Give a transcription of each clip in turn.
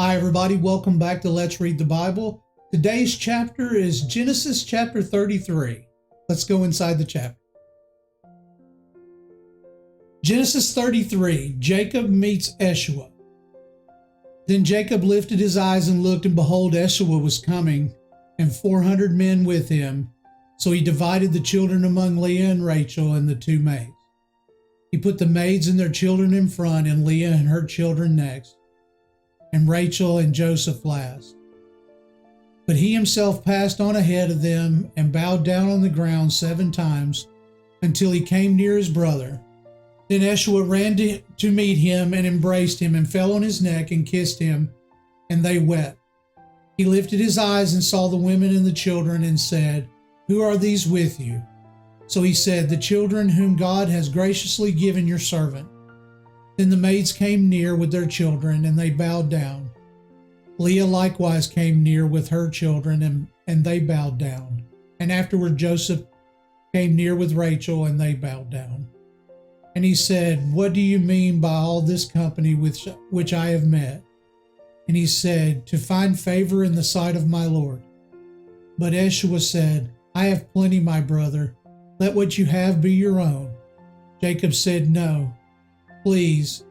Hi, everybody. Welcome back to Let's Read the Bible. Today's chapter is Genesis chapter 33. Let's go inside the chapter. Genesis 33, Jacob meets Esau. Then Jacob lifted his eyes and looked, and behold, Esau was coming, and 400 men with him. So he divided the children among Leah and Rachel and the two maids. He put the maids and their children in front, and Leah and her children next, and Rachel and Joseph last. But he himself passed on ahead of them and bowed down on the ground 7 times until he came near his brother. Then Esau ran to meet him and embraced him and fell on his neck and kissed him, and they wept. He lifted his eyes and saw the women and the children and said, "Who are these with you?" So he said, "The children whom God has graciously given your servant." Then the maids came near with their children, and they bowed down. Leah likewise came near with her children, and they bowed down. And afterward Joseph came near with Rachel, and they bowed down. And he said, "What do you mean by all this company which I have met?" And he said, "To find favor in the sight of my Lord." But Esau said, "I have plenty, my brother. Let what you have be your own." Jacob said, "No. Please,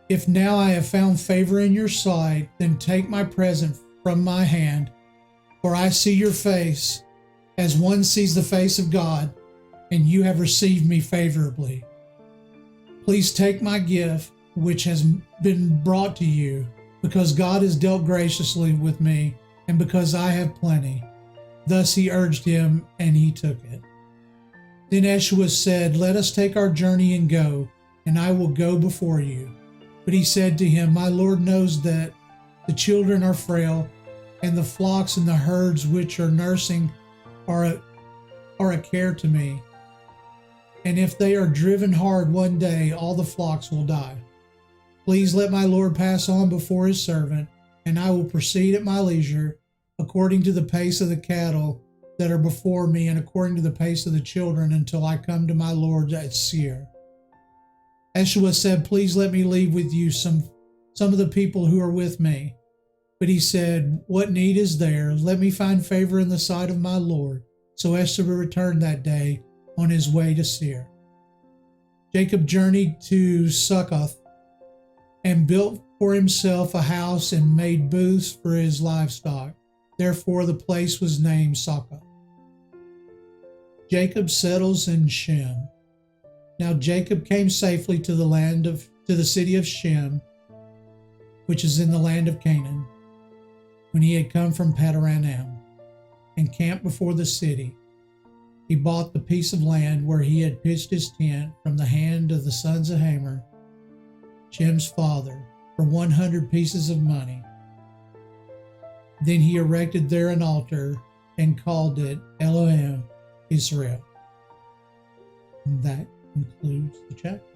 if now I have found favor in your sight, then take my present from my hand, for I see your face as one sees the face of God, and you have received me favorably. Please take my gift, which has been brought to you, because God has dealt graciously with me, and because I have plenty." Thus he urged him, and he took it. Then Esau said, "Let us take our journey and go, and I will go before you." But he said to him, "My Lord knows that the children are frail, and the flocks and the herds which are nursing are a care to me. And if they are driven hard one day, all the flocks will die. Please let my Lord pass on before his servant, and I will proceed at my leisure, according to the pace of the cattle that are before me, and according to the pace of the children, until I come to my Lord at Seir." Esau said, "Please let me leave with you some of the people who are with me." But he said, "What need is there? Let me find favor in the sight of my Lord." So Esau returned that day on his way to Seir. Jacob journeyed to Succoth and built for himself a house and made booths for his livestock. Therefore the place was named Succoth. Jacob settles in Shem. Now Jacob came safely to the city of Shem, which is in the land of Canaan, when he had come from Paddan-aram, and camped before the city. He bought the piece of land where he had pitched his tent from the hand of the sons of Hamor, Shem's father, for 100 pieces of money. Then he erected there an altar and called it Elohim Israel. And that concludes the chapter.